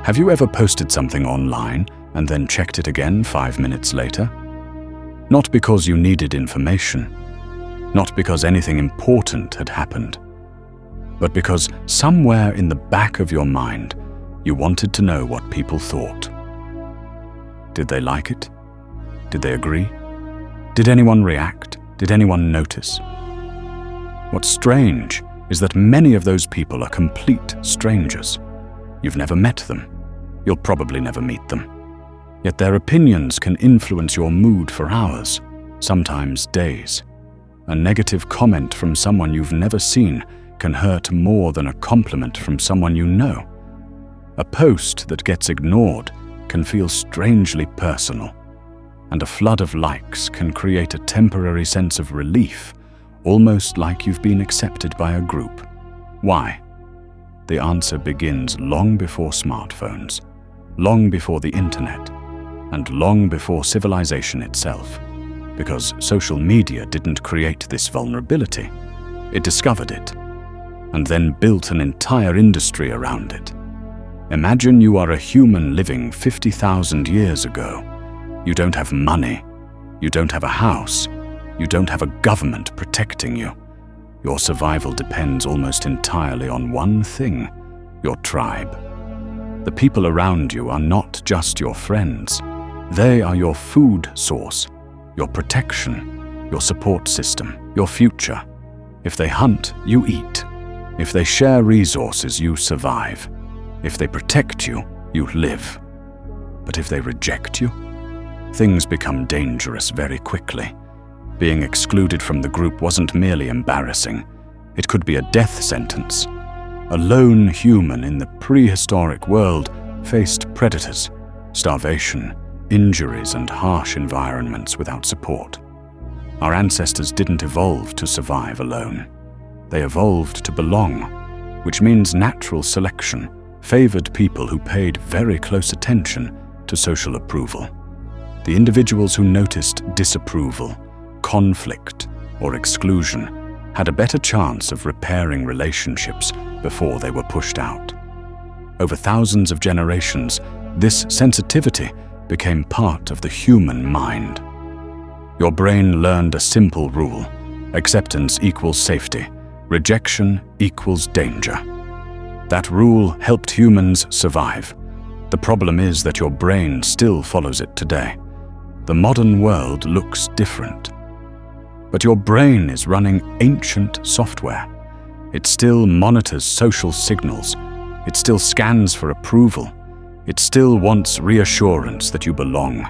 Have you ever posted something online and then checked it again 5 minutes later? Not because you needed information, not because anything important had happened, but because somewhere in the back of your mind, you wanted to know what people thought. Did they like it? Did they agree? Did anyone react? Did anyone notice? What's strange is that many of those people are complete strangers. You've never met them. You'll probably never meet them. Yet their opinions can influence your mood for hours, sometimes days. A negative comment from someone you've never seen can hurt more than a compliment from someone you know. A post that gets ignored can feel strangely personal, and a flood of likes can create a temporary sense of relief, almost like you've been accepted by a group. Why? The answer begins long before smartphones, long before the internet, and long before civilization itself. Because social media didn't create this vulnerability. It discovered it, and then built an entire industry around it. Imagine you are a human living 50,000 years ago. You don't have money. You don't have a house. You don't have a government protecting you. Your survival depends almost entirely on one thing: your tribe. The people around you are not just your friends. They are your food source, your protection, your support system, your future. If they hunt, you eat. If they share resources, you survive. If they protect you, you live. But if they reject you, things become dangerous very quickly. Being excluded from the group wasn't merely embarrassing. It could be a death sentence. A lone human in the prehistoric world faced predators, starvation, injuries, and harsh environments without support. Our ancestors didn't evolve to survive alone. They evolved to belong, which means natural selection favored people who paid very close attention to social approval. The individuals who noticed disapproval, conflict, or exclusion had a better chance of repairing relationships before they were pushed out. Over thousands of generations, this sensitivity became part of the human mind. Your brain learned a simple rule: acceptance equals safety, rejection equals danger. That rule helped humans survive. The problem is that your brain still follows it today. The modern world looks different. But your brain is running ancient software. It still monitors social signals. It still scans for approval. It still wants reassurance that you belong.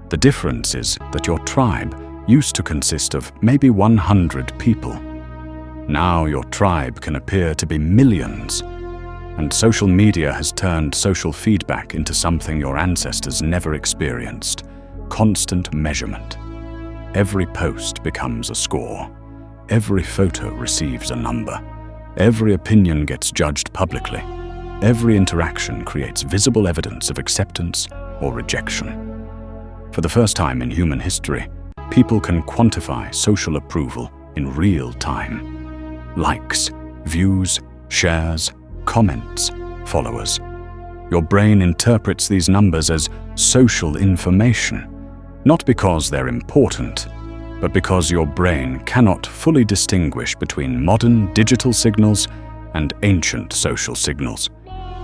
The difference is that your tribe used to consist of maybe 100 people. Now your tribe can appear to be millions, and social media has turned social feedback into something your ancestors never experienced: constant measurement. Every post becomes a score. Every photo receives a number. Every opinion gets judged publicly. Every interaction creates visible evidence of acceptance or rejection. For the first time in human history, people can quantify social approval in real time. Likes, views, shares, comments, followers. Your brain interprets these numbers as social information, not because they're important, but because your brain cannot fully distinguish between modern digital signals and ancient social signals.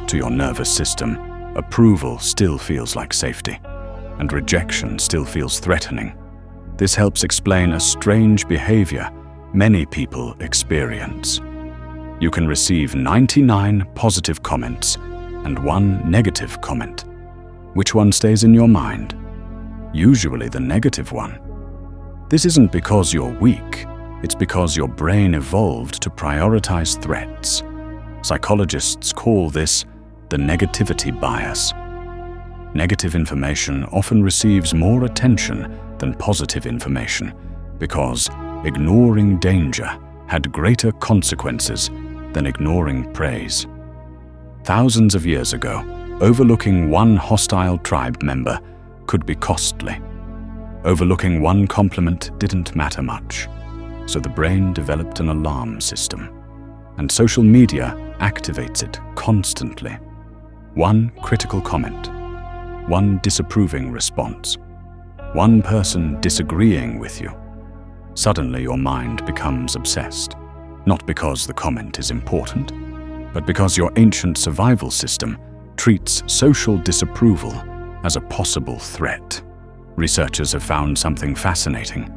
To your nervous system, approval still feels like safety, and rejection still feels threatening. This helps explain a strange behavior many people experience. You can receive 99 positive comments and 1 negative comment. Which one stays in your mind? Usually the negative one. This isn't because you're weak, it's because your brain evolved to prioritize threats. Psychologists call this the negativity bias. Negative information often receives more attention than positive information because ignoring danger had greater consequences than ignoring praise. Thousands of years ago, overlooking one hostile tribe member could be costly. Overlooking one compliment didn't matter much, so the brain developed an alarm system, and social media activates it constantly. One critical comment, one disapproving response, one person disagreeing with you. Suddenly your mind becomes obsessed, not because the comment is important, but because your ancient survival system treats social disapproval as a possible threat. Researchers have found something fascinating.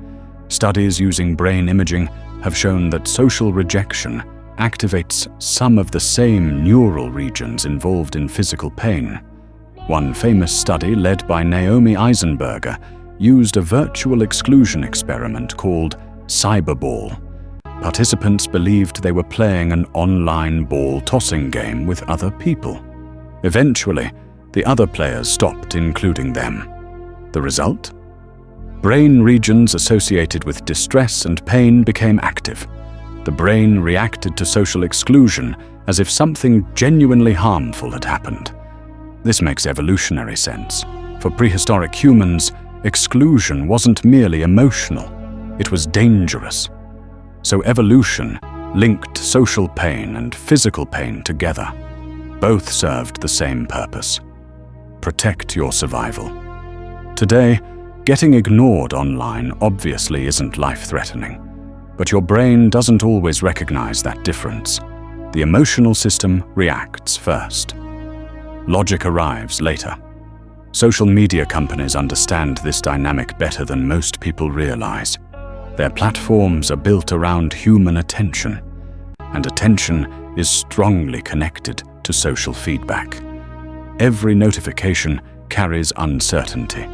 Studies using brain imaging have shown that social rejection activates some of the same neural regions involved in physical pain. One famous study, led by Naomi Eisenberger, used a virtual exclusion experiment called Cyberball. Participants believed they were playing an online ball-tossing game with other people. Eventually, the other players stopped including them. The result? Brain regions associated with distress and pain became active. The brain reacted to social exclusion as if something genuinely harmful had happened. This makes evolutionary sense. For prehistoric humans, exclusion wasn't merely emotional, it was dangerous. So evolution linked social pain and physical pain together. Both served the same purpose: protect your survival. Today, getting ignored online obviously isn't life-threatening, but your brain doesn't always recognize that difference. The emotional system reacts first. Logic arrives later. Social media companies understand this dynamic better than most people realize. Their platforms are built around human attention, and attention is strongly connected to social feedback. Every notification carries uncertainty.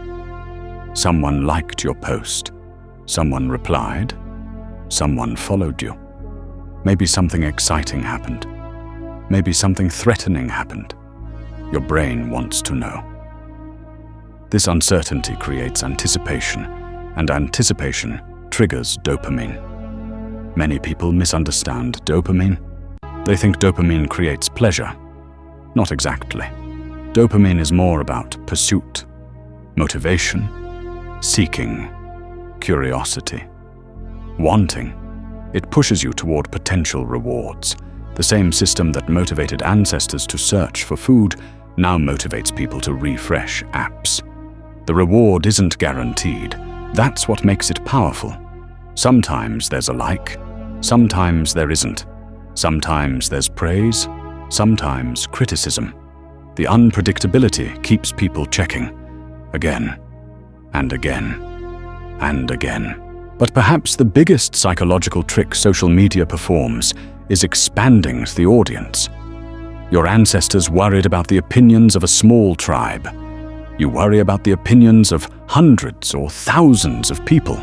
Someone liked your post, someone replied, someone followed you. Maybe something exciting happened. Maybe something threatening happened. Your brain wants to know. This uncertainty creates anticipation, and anticipation triggers dopamine. Many people misunderstand dopamine. They think dopamine creates pleasure. Not exactly. Dopamine is more about pursuit, motivation, seeking, curiosity, wanting. It pushes you toward potential rewards. The same system that motivated ancestors to search for food now motivates people to refresh apps. The reward isn't guaranteed. That's what makes it powerful. Sometimes there's a like, sometimes there isn't. Sometimes there's praise, sometimes criticism. The unpredictability keeps people checking again and again and again. But perhaps the biggest psychological trick social media performs is expanding the audience. Your ancestors worried about the opinions of a small tribe. You worry about the opinions of hundreds or thousands of people.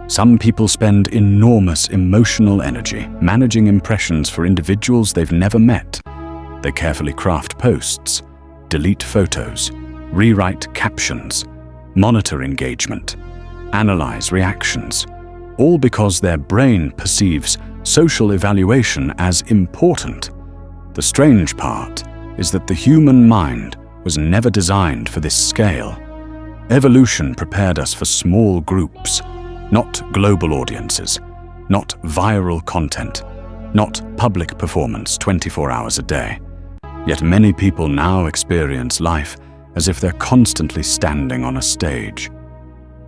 Some people spend enormous emotional energy managing impressions for individuals they've never met. They carefully craft posts, delete photos, rewrite captions, monitor engagement, analyze reactions, all because their brain perceives social evaluation as important. The strange part is that the human mind was never designed for this scale. Evolution prepared us for small groups, not global audiences, not viral content, not public performance 24 hours a day. Yet many people now experience life as if they're constantly standing on a stage.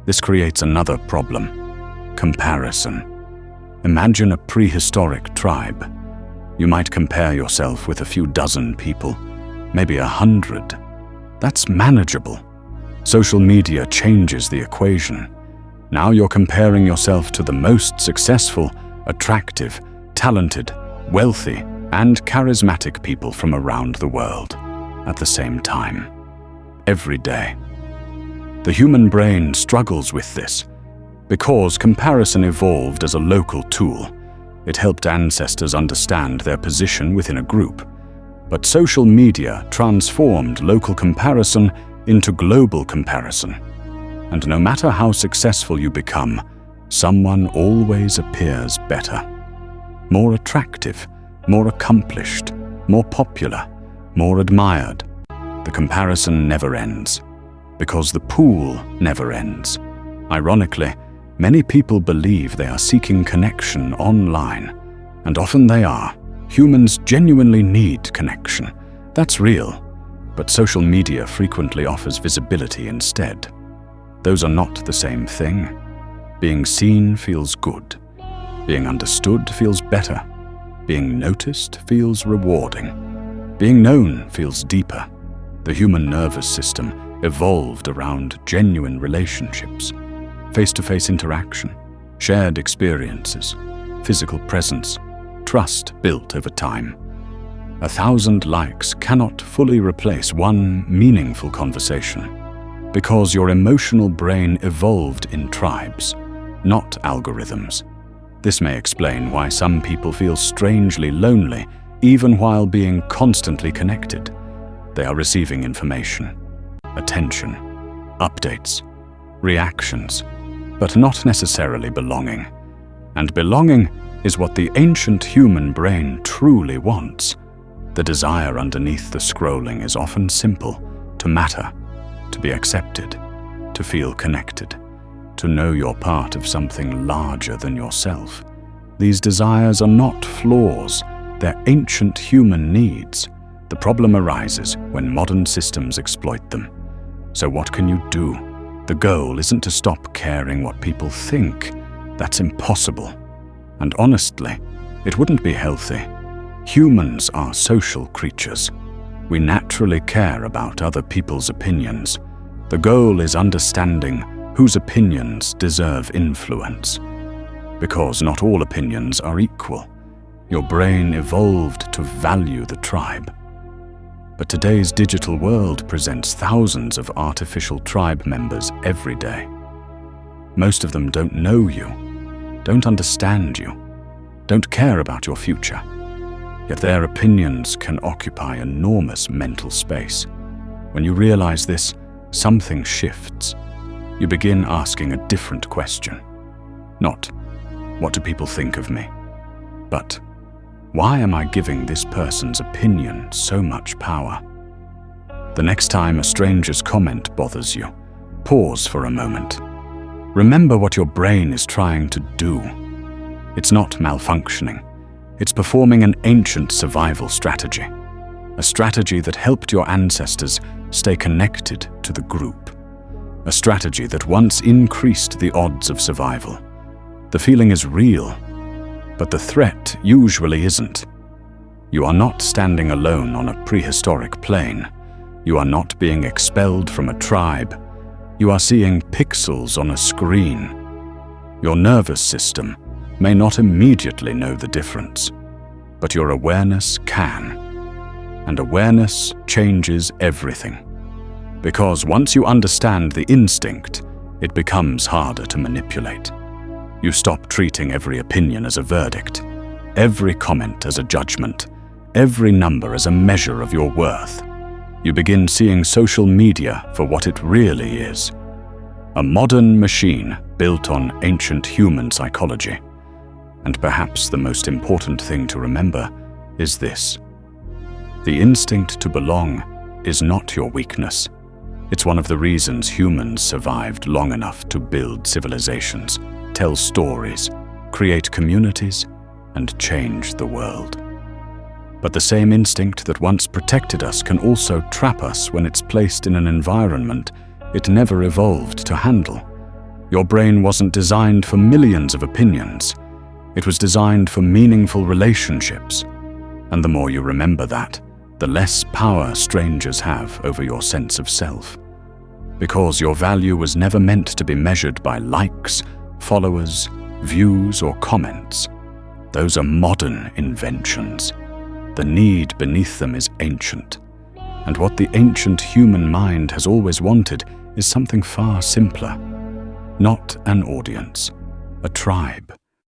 This creates another problem: comparison. Imagine a prehistoric tribe. You might compare yourself with a few dozen people, maybe 100. That's manageable. Social media changes the equation. Now you're comparing yourself to the most successful, attractive, talented, wealthy, and charismatic people from around the world at the same time, every day. The human brain struggles with this because comparison evolved as a local tool. It helped ancestors understand their position within a group. But social media transformed local comparison into global comparison. And no matter how successful you become, someone always appears better. More attractive, more accomplished, more popular, more admired. The comparison never ends, because the pool never ends. Ironically, many people believe they are seeking connection online, and often they are. Humans genuinely need connection. That's real. but social media frequently offers visibility instead. Those are not the same thing. Being seen feels good. Being understood feels better. Being noticed feels rewarding. Being known feels deeper. The human nervous system evolved around genuine relationships, face-to-face interaction, shared experiences, physical presence, trust built over time. 1,000 likes cannot fully replace one meaningful conversation, because your emotional brain evolved in tribes, not algorithms. This may explain why some people feel strangely lonely even while being constantly connected. They are receiving information, attention, updates, reactions, but not necessarily belonging. And belonging is what the ancient human brain truly wants. The desire underneath the scrolling is often simple: to matter, to be accepted, to feel connected, to know you're part of something larger than yourself. These desires are not flaws, they're ancient human needs. The problem arises when modern systems exploit them. So what can you do? The goal isn't to stop caring what people think. That's impossible. And honestly, it wouldn't be healthy. Humans are social creatures. We naturally care about other people's opinions. The goal is understanding whose opinions deserve influence. Because not all opinions are equal. Your brain evolved to value the tribe. But today's digital world presents thousands of artificial tribe members every day. Most of them don't know you, don't understand you, don't care about your future. Yet their opinions can occupy enormous mental space. When you realize this, something shifts. You begin asking a different question. Not, what do people think of me? But, why am I giving this person's opinion so much power? The next time a stranger's comment bothers you, pause for a moment. Remember what your brain is trying to do. It's not malfunctioning. It's performing an ancient survival strategy. A strategy that helped your ancestors stay connected to the group. A strategy that once increased the odds of survival. The feeling is real, but the threat usually isn't. You are not standing alone on a prehistoric plane. You are not being expelled from a tribe. You are seeing pixels on a screen. Your nervous system may not immediately know the difference, but your awareness can. And awareness changes everything. Because once you understand the instinct, it becomes harder to manipulate. You stop treating every opinion as a verdict, every comment as a judgment, every number as a measure of your worth. You begin seeing social media for what it really is. A modern machine built on ancient human psychology. And perhaps the most important thing to remember is this. The instinct to belong is not your weakness. It's one of the reasons humans survived long enough to build civilizations, tell stories, create communities, and change the world. But the same instinct that once protected us can also trap us when it's placed in an environment it never evolved to handle. Your brain wasn't designed for millions of opinions. It was designed for meaningful relationships. And the more you remember that, the less power strangers have over your sense of self. Because your value was never meant to be measured by likes, followers, views, or comments. Those are modern inventions. The need beneath them is ancient. And what the ancient human mind has always wanted is something far simpler. Not an audience, a tribe.